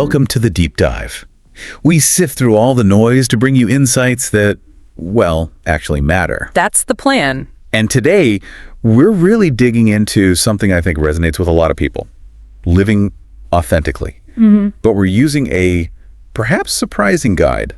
Welcome to the Deep Dive. We sift through all the noise to bring you insights that, well, actually matter. That's the plan. And today, we're really digging into something I think resonates with a lot of people, living authentically. But we're using a perhaps surprising guide,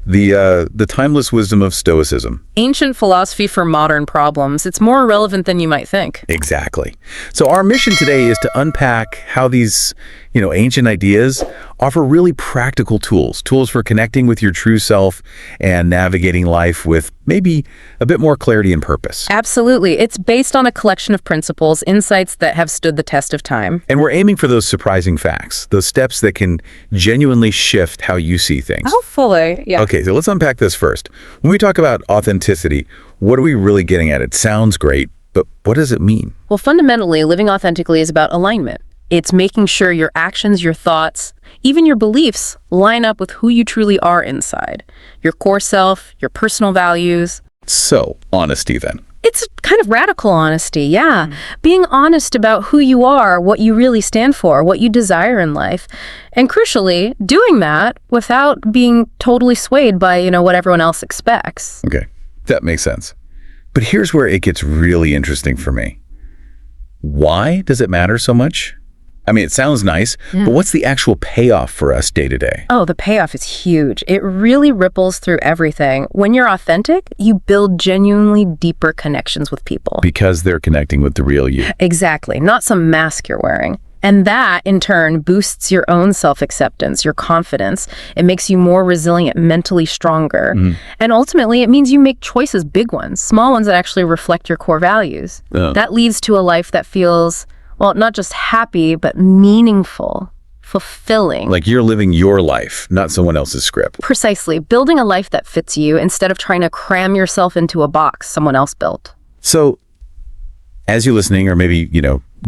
the timeless wisdom of Stoicism. Ancient philosophy for modern problems. It's more relevant than you might think. Exactly. So our mission today is to unpack how these, ancient ideas offer really practical tools for connecting with your true self and navigating life with maybe a bit more clarity and purpose. Absolutely. It's based on a collection of principles, insights that have stood the test of time. And we're aiming for those surprising facts, those steps that can genuinely shift how you see things. Hopefully, yeah. Okay, so let's unpack this first. When we talk about authenticity, what are we really getting at? It sounds great, but what does it mean? Well, fundamentally, living authentically is about alignment. It's making sure your actions, your thoughts, even your beliefs line up with who you truly are inside. Your core self, your personal values. So, honesty then. It's kind of radical honesty, yeah. Being honest about who you are, what you really stand for, what you desire in life. And crucially, doing that without being totally swayed by, what everyone else expects. Okay, that makes sense. But here's where it gets really interesting for me. Why does it matter so much? I mean, it sounds nice, but what's the actual payoff for us day to day? Oh, the payoff is huge. It really ripples through everything. When you're authentic, you build genuinely deeper connections with people. Because they're connecting with the real you. Exactly, not some mask you're wearing. And that, in turn, boosts your own self-acceptance, your confidence. It makes you more resilient, mentally stronger. And ultimately, it means you make choices, big ones, small ones that actually reflect your core values. That leads to a life that feels, well, not just happy, but meaningful, fulfilling. Like you're living your life, not someone else's script. Precisely. Building a life that fits you instead of trying to cram yourself into a box someone else built. So, as you're listening, or maybe,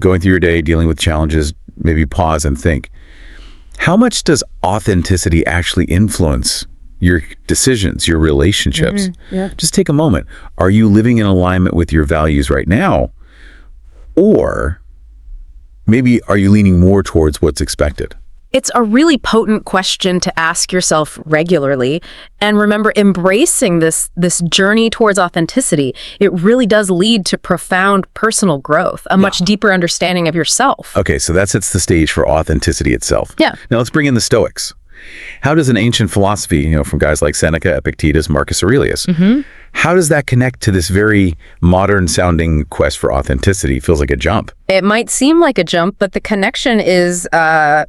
going through your day, dealing with challenges, maybe pause and think, how much does authenticity actually influence your decisions, your relationships? Just take a moment. Are you living in alignment with your values right now? Or maybe are you leaning more towards what's expected? It's a really potent question to ask yourself regularly. And remember, embracing this journey towards authenticity, it really does lead to profound personal growth, a much deeper understanding of yourself. Okay, so that sets the stage for authenticity itself. Yeah. Now let's bring in the Stoics. How does an ancient philosophy, from guys like Seneca, Epictetus, Marcus Aurelius, how does that connect to this very modern-sounding quest for authenticity? Feels like a jump. It might seem like a jump, but the connection is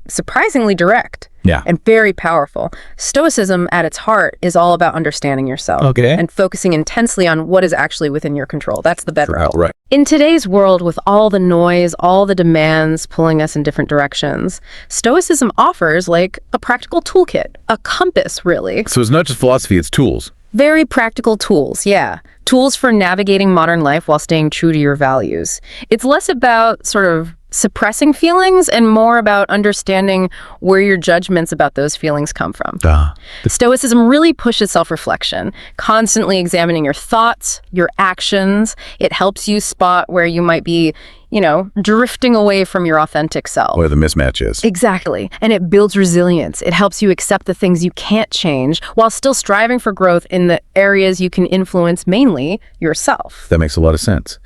surprisingly direct. Yeah. And very powerful. Stoicism, at its heart, is all about understanding yourself. Okay. And focusing intensely on what is actually within your control. That's the bedrock. Right. In today's world, with all the noise, all the demands pulling us in different directions, Stoicism offers like a practical toolkit, a compass, really. So it's not just philosophy, it's tools. Very practical tools, yeah. Tools for navigating modern life while staying true to your values. It's less about sort of suppressing feelings and more about understanding where your judgments about those feelings come from. Stoicism really pushes self-reflection, constantly examining your thoughts, your actions. It helps you spot where you might be, drifting away from your authentic self. Where the mismatch is. Exactly. And it builds resilience. It helps you accept the things you can't change while still striving for growth in the areas you can influence, mainly yourself. That makes a lot of sense.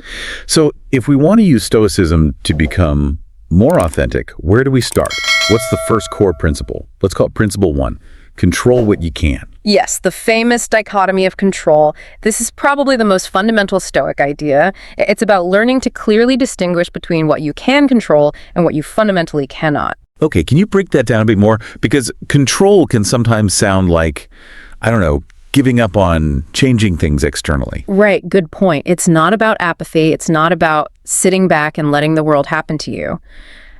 So if we want to use Stoicism to become more authentic, where do we start? What's the first core principle? Let's call it principle 1. Control what you can. Yes, the famous dichotomy of control. This is probably the most fundamental Stoic idea. It's about learning to clearly distinguish between what you can control and what you fundamentally cannot. Okay, can you break that down a bit more? Because control can sometimes sound like, giving up on changing things externally. Right, good point. It's not about apathy. It's not about sitting back and letting the world happen to you.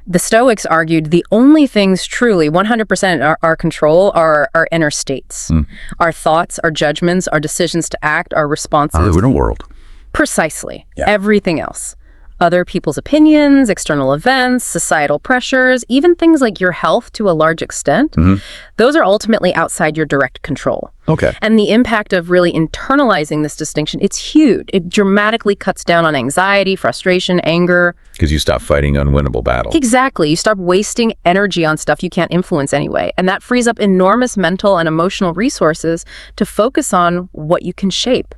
The Stoics argued the only things truly 100% our control are our inner states. Our thoughts, our judgments, our decisions to act, our responses. Our inner world. Precisely. Yeah. Everything else. Other people's opinions, external events, societal pressures, even things like your health to a large extent, those are ultimately outside your direct control. Okay. And the impact of really internalizing this distinction, it's huge. It dramatically cuts down on anxiety, frustration, anger. Because you stop fighting unwinnable battles. Exactly. You stop wasting energy on stuff you can't influence anyway. And that frees up enormous mental and emotional resources to focus on what you can shape.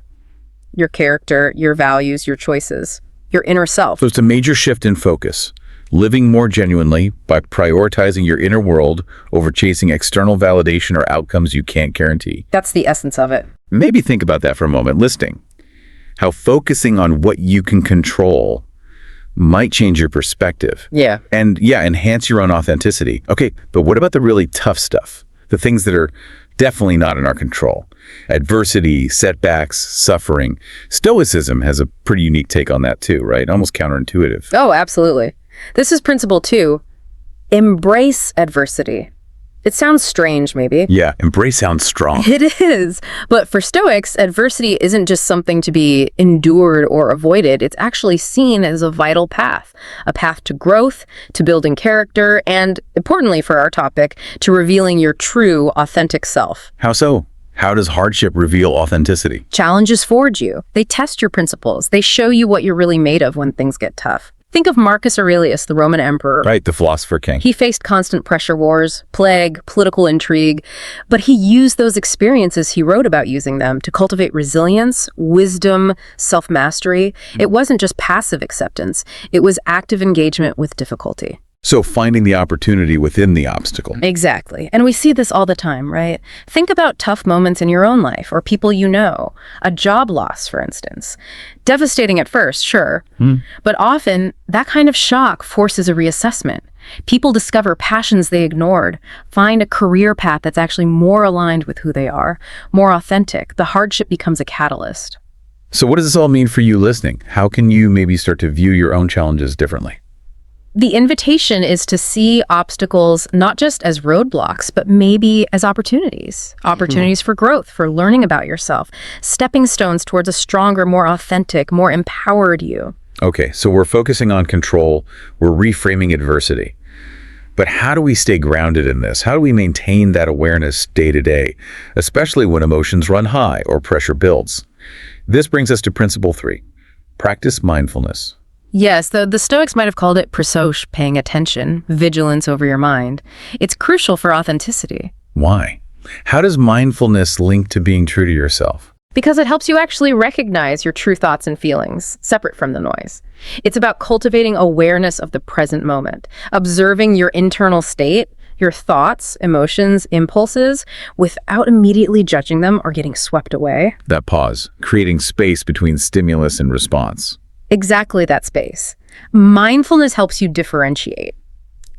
Your character, your values, your choices. Your inner self. So it's a major shift in focus, living more genuinely by prioritizing your inner world over chasing external validation or outcomes you can't guarantee. That's the essence of it. Maybe think about that for a moment, listing how focusing on what you can control might change your perspective. Yeah. And enhance your own authenticity. Okay, but what about the really tough stuff? The things that are definitely not in our control. Adversity, setbacks, suffering. Stoicism has a pretty unique take on that too, right? Almost counterintuitive. Oh, absolutely. This is principle 2. Embrace adversity. It sounds strange, maybe. Yeah, embrace sounds strong. It is. But for Stoics, adversity isn't just something to be endured or avoided. It's actually seen as a vital path. A path to growth, to building character, and, importantly for our topic, to revealing your true, authentic self. How so? How does hardship reveal authenticity? Challenges forge you. They test your principles. They show you what you're really made of when things get tough. Think of Marcus Aurelius, the Roman emperor. Right, the philosopher king. He faced constant pressure wars, plague, political intrigue, but he used those experiences, he wrote about using them, to cultivate resilience, wisdom, self-mastery. It wasn't just passive acceptance. It was active engagement with difficulty. So finding the opportunity within the obstacle. Exactly. And we see this all the time, right? Think about tough moments in your own life or people you know. A job loss, for instance. Devastating at first, sure. But often, that kind of shock forces a reassessment. People discover passions they ignored, find a career path that's actually more aligned with who they are, more authentic. The hardship becomes a catalyst. So what does this all mean for you listening? How can you maybe start to view your own challenges differently? The invitation is to see obstacles not just as roadblocks, but maybe as opportunities. Opportunities for growth, for learning about yourself. Stepping stones towards a stronger, more authentic, more empowered you. Okay, so we're focusing on control. We're reframing adversity. But how do we stay grounded in this? How do we maintain that awareness day to day, especially when emotions run high or pressure builds? This brings us to principle 3. Practice mindfulness. Yes, the Stoics might have called it prosoche, paying attention, vigilance over your mind. It's crucial for authenticity. Why? How does mindfulness link to being true to yourself? Because it helps you actually recognize your true thoughts and feelings, separate from the noise. It's about cultivating awareness of the present moment, observing your internal state, your thoughts, emotions, impulses, without immediately judging them or getting swept away. That pause, creating space between stimulus and response. Exactly that space. Mindfulness helps you differentiate.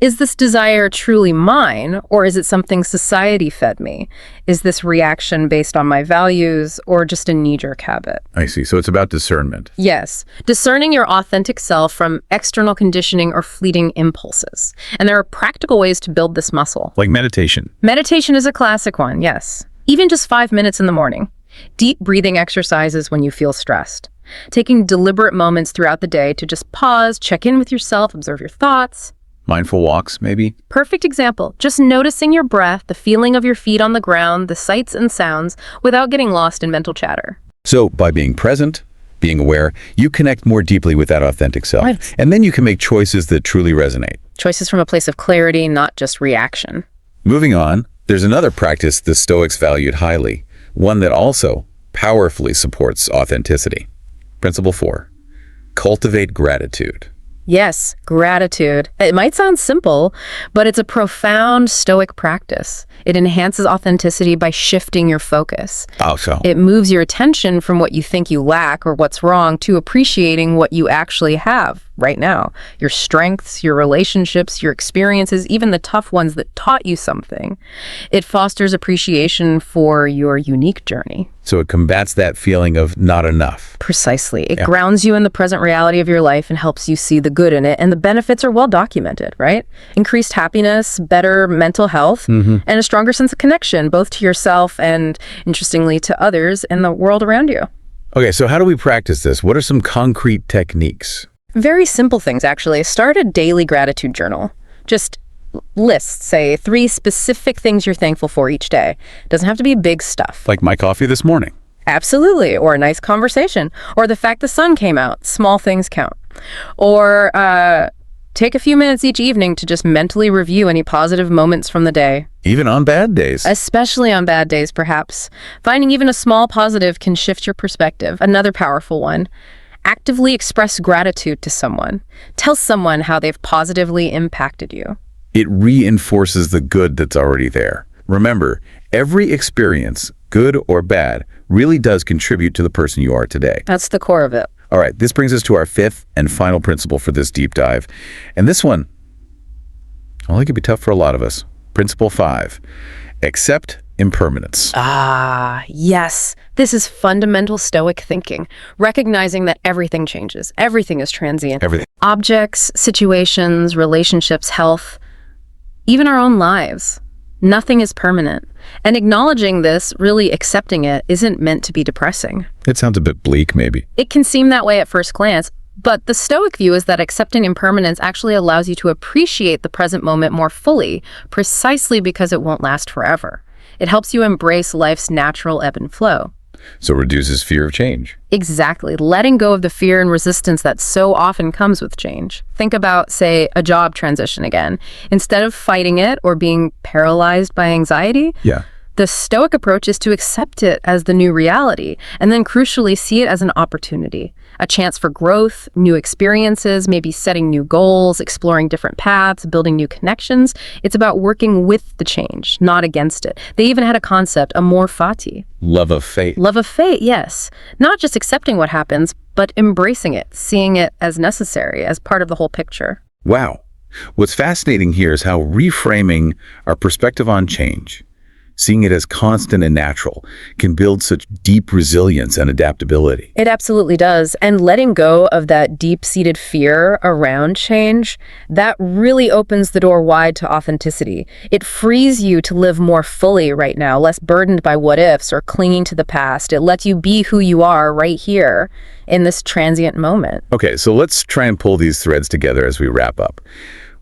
Is this desire truly mine, or is it something society fed me? Is this reaction based on my values, or just a knee-jerk habit? I see. So it's about discernment. Yes, discerning your authentic self from external conditioning or fleeting impulses. And there are practical ways to build this muscle. Like meditation. Meditation is a classic one, yes. Even just 5 minutes in the morning. Deep breathing exercises when you feel stressed. Taking deliberate moments throughout the day to just pause, check in with yourself, observe your thoughts. Mindful walks, maybe? Perfect example. Just noticing your breath, the feeling of your feet on the ground, the sights and sounds, without getting lost in mental chatter. So by being present, being aware, you connect more deeply with that authentic self. Right. And then you can make choices that truly resonate. Choices from a place of clarity, not just reaction. Moving on, there's another practice the Stoics valued highly, one that also powerfully supports authenticity. Principle 4, cultivate gratitude. Yes, gratitude. It might sound simple, but it's a profound Stoic practice. It enhances authenticity by shifting your focus. Oh, so? It moves your attention from what you think you lack or what's wrong to appreciating what you actually have right now. Your strengths, your relationships, your experiences, even the tough ones that taught you something. It fosters appreciation for your unique journey. So it combats that feeling of not enough. Precisely. It grounds you in the present reality of your life and helps you see the good in it. And the benefits are well documented, right? Increased happiness, better mental health, and a stronger sense of connection, both to yourself and, interestingly, to others and the world around you. Okay, so how do we practice this? What are some concrete techniques? Very simple things, actually. Start a daily gratitude journal. Just list, say, 3 specific things you're thankful for each day. Doesn't have to be big stuff. Like my coffee this morning. Absolutely. Or a nice conversation. Or the fact the sun came out. Small things count. Or take a few minutes each evening to just mentally review any positive moments from the day. Even on bad days. Especially on bad days, perhaps. Finding even a small positive can shift your perspective. Another powerful one. Actively express gratitude to someone. Tell someone how they've positively impacted you. It reinforces the good that's already there. Remember, every experience, good or bad, really does contribute to the person you are today. That's the core of it. All right, this brings us to our 5th and final principle for this deep dive. And this one, well, it could be tough for a lot of us. Principle 5, accept impermanence. Ah, yes. This is fundamental Stoic thinking, recognizing that everything changes. Everything is transient. Everything. Objects, situations, relationships, health, even our own lives. Nothing is permanent. And acknowledging this, really accepting it, isn't meant to be depressing. It sounds a bit bleak, maybe. It can seem that way at first glance, but the Stoic view is that accepting impermanence actually allows you to appreciate the present moment more fully, precisely because it won't last forever. It helps you embrace life's natural ebb and flow. So it reduces fear of change. Exactly. Letting go of the fear and resistance that so often comes with change. Think about, say, a job transition again. Instead of fighting it or being paralyzed by anxiety, Yeah. the Stoic approach is to accept it as the new reality, and then crucially see it as an opportunity, a chance for growth, new experiences, maybe setting new goals, exploring different paths, building new connections. It's about working with the change, not against it. They even had a concept, amor fati. Love of fate. Love of fate, yes. Not just accepting what happens, but embracing it, seeing it as necessary, as part of the whole picture. Wow. What's fascinating here is how reframing our perspective on change, seeing it as constant and natural, can build such deep resilience and adaptability. It absolutely does. And letting go of that deep-seated fear around change, that really opens the door wide to authenticity. It frees you to live more fully right now, less burdened by what-ifs or clinging to the past. It lets you be who you are right here in this transient moment. Okay, so let's try and pull these threads together as we wrap up.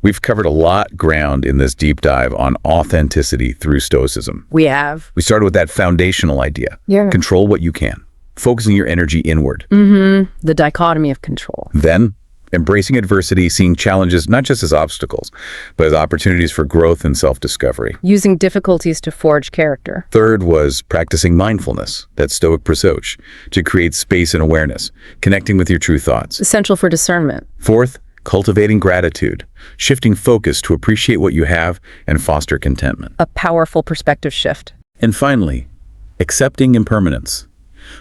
We've covered a lot ground in this deep dive on authenticity through Stoicism. We have. We started with that foundational idea. Yeah. Control what you can, focusing your energy inward. The dichotomy of control. Then, embracing adversity, seeing challenges not just as obstacles, but as opportunities for growth and self-discovery. Using difficulties to forge character. Third was practicing mindfulness, that Stoic approach, to create space and awareness, connecting with your true thoughts. Essential for discernment. Fourth, cultivating gratitude, shifting focus to appreciate what you have and foster contentment. A powerful perspective shift. And finally, accepting impermanence,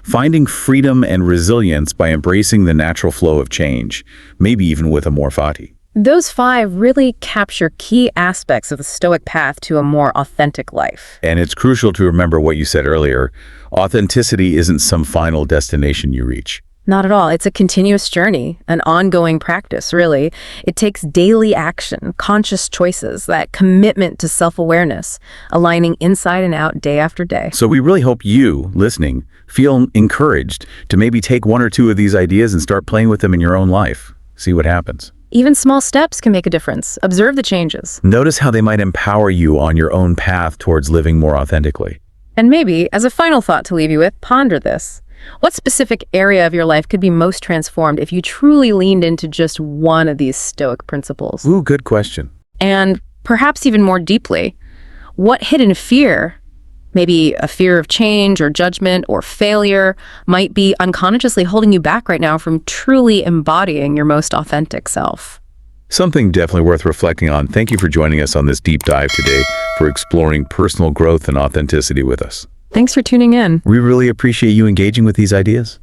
finding freedom and resilience by embracing the natural flow of change, maybe even with amor fati. Those 5 really capture key aspects of the Stoic path to a more authentic life. And it's crucial to remember what you said earlier. Authenticity isn't some final destination you reach. Not at all. It's a continuous journey, an ongoing practice, really. It takes daily action, conscious choices, that commitment to self-awareness, aligning inside and out day after day. So we really hope you, listening, feel encouraged to maybe take 1 or 2 of these ideas and start playing with them in your own life. See what happens. Even small steps can make a difference. Observe the changes. Notice how they might empower you on your own path towards living more authentically. And maybe, as a final thought to leave you with, ponder this. What specific area of your life could be most transformed if you truly leaned into just one of these Stoic principles? Ooh, good question. And perhaps even more deeply, what hidden fear, maybe a fear of change or judgment or failure, might be unconsciously holding you back right now from truly embodying your most authentic self? Something definitely worth reflecting on. Thank you for joining us on this deep dive today for exploring personal growth and authenticity with us. Thanks for tuning in. We really appreciate you engaging with these ideas.